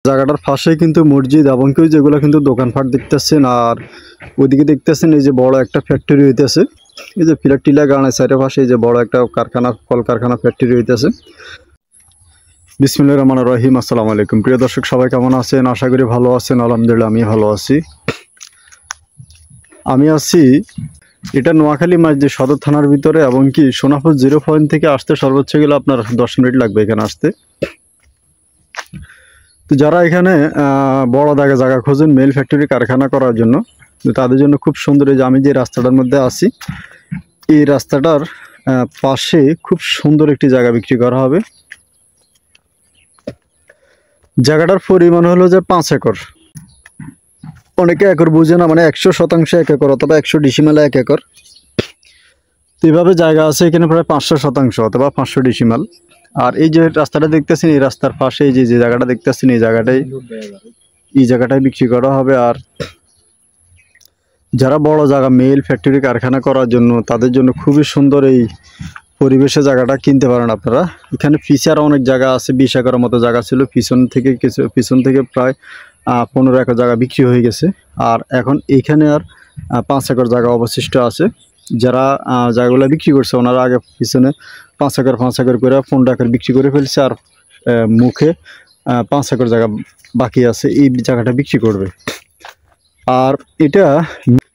জায়গাটার পাশে কিন্তু মসজিদ এবং কেউ যেগুলো কিন্তু দোকানপাট দেখতেছেন। আর ওইদিকে দেখতেছেন এই যে বড় একটা ফ্যাক্টরি হইতেছে। এই যে পিলার টিলা গানের সাইডের পাশে এই যে বড় একটা কারখানা, কলকারখানা, ফ্যাক্টরি হইতেছে। বিসমিল্লাহির রহমানির রহিম। আসসালামু আলাইকুম। প্রিয় দর্শক, সবাই কেমন আছেন? আশা করি ভালো আছেন। আলহামদুলিল্লাহ আমি ভালো আছি। আমি আছি এটা নোয়াখালী মসজিদ সদর থানার ভিতরে, এবং কি সোনাপুর 0 পয়েন্ট থেকে আসতে সর্বোচ্চ গেলে আপনার 10 মিনিট লাগবে এখানে আসতে। তো যারা এখানে বড় জায়গা খোঁজেন মেল ফ্যাক্টরি কারখানা করার জন্য, তাদের জন্য খুব সুন্দর। এই যে আমি যে রাস্তাটার মধ্যে আছি, এই রাস্তাটার পাশে খুব সুন্দর একটি জায়গা বিক্রি করা হবে। জায়গাটার পরিমাণ হলো যে 5 একর। অনেকে একর বুঝে না, মানে 100% 1 একর অথবা 100 ডিসিমাল 1 একর। তো এইভাবে জায়গা আছে এখানে প্রায় 500% অথবা 500 ডিসিমাল। আর এই যে রাস্তাটা দেখতেছেন, এই রাস্তার পাশে এই যে জায়গাটা দেখতেছেন, এই জায়গাটাই বিক্রি করা হবে। আর যারা বড় জায়গা মেল ফ্যাক্টরি কারখানা করার জন্য, তাদের জন্য খুবই সুন্দর এই পরিবেশে জায়গাটা কিনতে পারেন আপনারা। এখানে ফিচার অনেক জায়গা আছে, 20 একরের মতো জায়গা ছিল। পিছন থেকে প্রায় 15 একর জায়গা বিক্রি হয়ে গেছে। আর এখন এইখানে আর 5 একর জায়গা অবশিষ্ট আছে। যারা জায়গাগুলো বিক্রি করছে, ওনারা আগে পিছনে 5 একর করে 15 একর বিক্রি করে ফেলছে। আর মুখে 5 একর জায়গা বাকি আছে, এই জায়গাটা বিক্রি করবে। আর এটা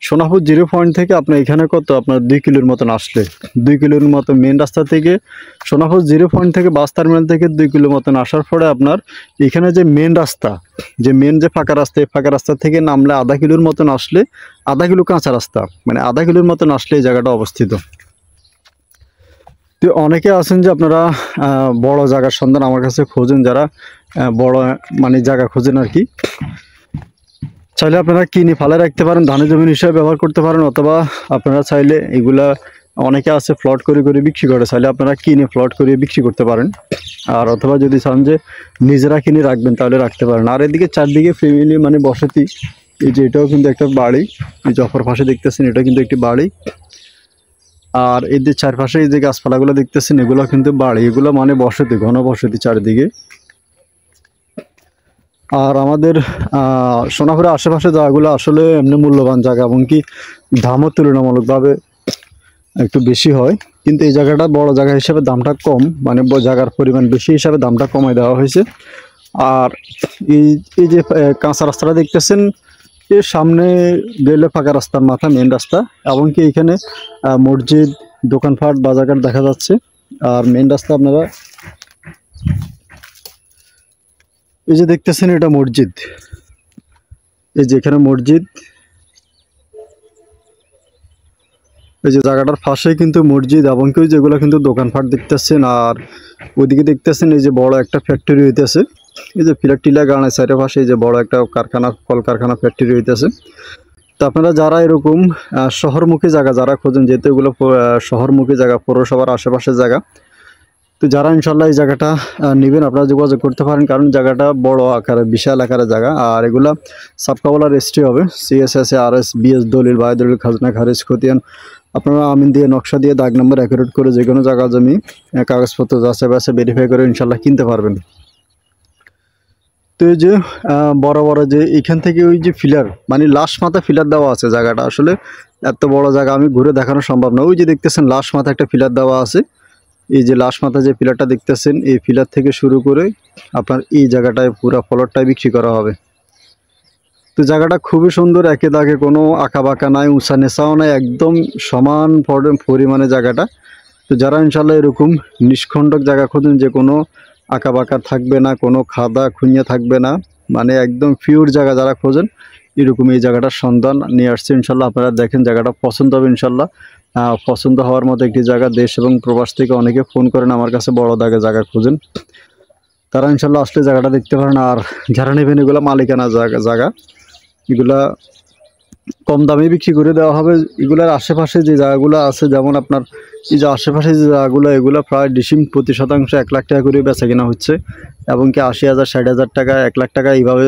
সোনাপুর 0 পয়েন্ট থেকে আপনার এখানে কত, আপনার 2 কিলোর মতন আসলে, 2 কিলোর মতো মেন রাস্তা থেকে, সোনাপুর 0 পয়েন্ট থেকে বাস টার্মিনাল থেকে 2 কিলো মতন আসার পরে আপনার এখানে যে মেন রাস্তা, যে ফাঁকা রাস্তা, এই ফাঁকা রাস্তা থেকে নামলে আধা কিলোর মতন আসলে, আধা কিলো কাঁচা রাস্তা, মানে আধা কিলোর মতন আসলে এই জায়গাটা অবস্থিত। তো অনেকে আছেন যে আপনারা বড় জায়গার সন্ধান আমার কাছে খোঁজেন, যারা বড় মানে জায়গা খোঁজেন আর কি। চাইলে আপনারা কিনে ফালে রাখতে পারেন, ধানের জমি হিসাবে ব্যবহার করতে পারেন, অথবা আপনারা চাইলে এগুলা, অনেকে আছে প্লট করে বিক্রি করে, চাইলে আপনারা কিনে প্লট করে বিক্রি করতে পারেন। আর অথবা যদি চান যে নিজেরা কিনে রাখবেন, তাহলে রাখতে পারেন। আর এদিকে চারদিকে ফ্যামিলি মানে বসতি। এই যে এটাও কিন্তু একটা বাড়ি, এই জফর পাশে দেখতেছেন, এটা কিন্তু একটি বাড়ি। আর এদের চারপাশে এই যে গাছপালাগুলো দেখতেছেন, এগুলো কিন্তু বাড়ি, এগুলো মানে বসতি, ঘন বসতি চারিদিকে। আর আমাদের সোনাপুরের আশেপাশে জায়গাগুলো আসলে এমনি মূল্যবান জায়গা, এবং কি দামও তুলনামূলকভাবে একটু বেশি হয়। কিন্তু এই জায়গাটা বড় জায়গা হিসেবে দামটা কম, মানে জায়গার পরিমাণ বেশি হিসাবে দামটা কমায় দেওয়া হয়েছে। আর এই যে কাঁচা রাস্তাটা দেখতেছেন, এর সামনে গেলে ফাঁকা রাস্তার মাথা, মেন রাস্তা, এবং কি এখানে মসজিদ, দোকানপাট, বাজারঘাট দেখা যাচ্ছে। আর মেন রাস্তা আপনারা এই যে দেখতেছেন, এটা মসজিদ। এই যে এখানে মসজিদ, এই যে জায়গাটার পাশে কিন্তু মসজিদ, এবং কেউ যেগুলো কিন্তু দোকানপাট দেখতেছেন। আর ওইদিকে দেখতেছেন এই যে বড় একটা ফ্যাক্টরি হইতেছে। এই যে পিলার টিলা গানের সাইডের পাশে এই যে বড় একটা কারখানা, কলকারখানা, ফ্যাক্টরি হইতেছে। তো আপনারা যারা এরকম শহরমুখী জায়গা যারা খোঁজেন, যেহেতু এগুলো শহরমুখী জায়গা, পৌরসভার আশেপাশের জায়গা, তো যারা ইনশাল্লাহ এই জায়গাটা নেবেন, আপনারা যোগাযোগ করতে পারেন। কারণ জায়গাটা বড় আকারে, বিশাল আকারের জায়গা। আর এগুলা সাবকাওয়ালা রেজিস্ট্রি হবে, CSS, RS, BS, দলিল, বায়ু দলিল, খাজনা, খারিজ, খতিয়ান, আপনারা আমিন দিয়ে, নকশা দিয়ে, দাগ নম্বর অ্যাকুরেট করে যে কোনো জায়গা জমি কাগজপত্র যাচাই বাছাই ভেরিফাই করে ইনশাল্লাহ কিনতে পারবেন। তো এই যে বড় বড় যে এখান থেকে ওই যে ফিলার, মানে লাশ মাথা ফিলার দেওয়া আছে, জায়গাটা আসলে এত বড় জায়গা আমি ঘুরে দেখানো সম্ভব না। ওই যে দেখতেছেন লাশ মাথা একটা ফিলার দেওয়া আছে। এই যে লাশ মাথা যে পিলারটা দেখতেছেন, এই পিলার থেকে শুরু করে আপনার এই জায়গাটায় পুরো ফ্লোরটাই বিক্রি করা হবে। তো জায়গাটা খুবই সুন্দর, একে দাগে কোনো আঁকা বাঁকা নাই, উঁচা নেচাও নাই, একদম সমান পরিমাণে জায়গাটা। তো যারা ইনশাল্লাহ এরকম নিষ্খণ্ডক জায়গা খোঁজেন, যে কোনো আঁকা বাঁকা থাকবে না, কোনো খাদা খুঁজে থাকবে না, মানে একদম পিওর জায়গা যারা খোঁজেন, এরকম এই জায়গাটার সন্ধান নিয়ে আসছে ইনশাল্লাহ। আপনারা দেখেন, জায়গাটা পছন্দ হবে ইনশাল্লাহ। পছন্দ হওয়ার মতো একটি জায়গা। দেশ এবং প্রবাস থেকে অনেকে ফোন করেন আমার কাছে, বড় জায়গা খুঁজেন, তারা ইনশাল্লাহ আসলে জায়গাটা দেখতে পারেন। আর যারা নেবেন, এগুলো মালিকানা জায়গা, এগুলা কম দামে বিক্রি করে দেওয়া হবে। এগুলার আশেপাশে যে জায়গাগুলো আছে, যেমন আপনার এই যে আশেপাশে যে জায়গাগুলো, এগুলো প্রায় ডিসিম প্রতি শতাংশ 1 লাখ টাকা করে বেচা কিনা হচ্ছে, এবং কি 80,000, 60,000 টাকা, 1 লাখ টাকা এইভাবে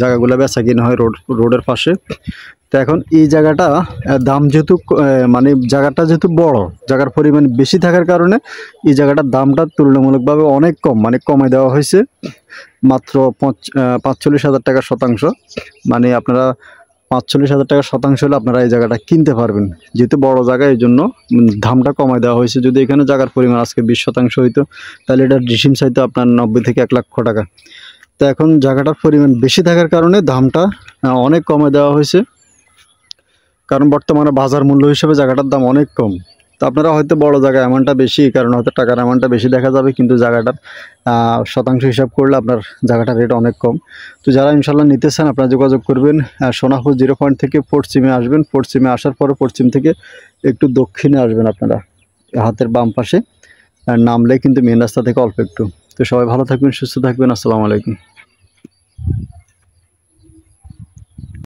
জায়গাগুলো বেচা কিনা হয় রোডের পাশে। তো তো এখন এই জায়গাটা দাম যেহেতু মানে জায়গাটা যেহেতু বড়, জায়গার পরিমাণ বেশি থাকার কারণে এই জায়গাটার দামটা তুলনামূলকভাবে অনেক কম, মানে কমে দেওয়া হয়েছে মাত্র ৪৫,০০০ টাকা শতাংশ। মানে আপনারা ৪৫,০০০ টাকা শতাংশ হলে আপনারা এই জায়গাটা কিনতে পারবেন। যেহেতু বড় জায়গা এই জন্য দামটা কমায় দেওয়া হয়েছে। যদি এখানে জায়গার পরিমাণ আজকে ২০% হইতো তাহলে এটার ডিসিম চাইতো আপনার ৯০ থেকে ১,০০,০০০ টাকা। তো এখন জায়গাটার পরিমাণ বেশি থাকার কারণে দামটা অনেক কমে দেওয়া হয়েছে, কারণ বর্তমানে বাজার মূল্য হিসেবে জায়গাটার দাম অনেক কম। তো আপনারা হয়তো বড় জায়গা অ্যামাউন্টটা বেশি, এই কারণে হয়তো টাকার অ্যামাউন্টটা বেশি দেখা যাবে, কিন্তু জায়গাটার শতাংশ হিসাব করলে আপনার জায়গাটার রেট অনেক কম। তো যারা ইনশাল্লাহ নিতে চান আপনারা যোগাযোগ করবেন। সোনাপুর 0 পয়েন্ট থেকে পশ্চিমে আসবেন, পশ্চিমে আসার পরে পশ্চিম থেকে একটু দক্ষিণে আসবেন আপনারা, হাতের বাম পাশে নামলে কিন্তু মেন রাস্তা থেকে অল্প একটু। তো সবাই ভালো থাকবেন, সুস্থ থাকবেন। আসসালামু আলাইকুম।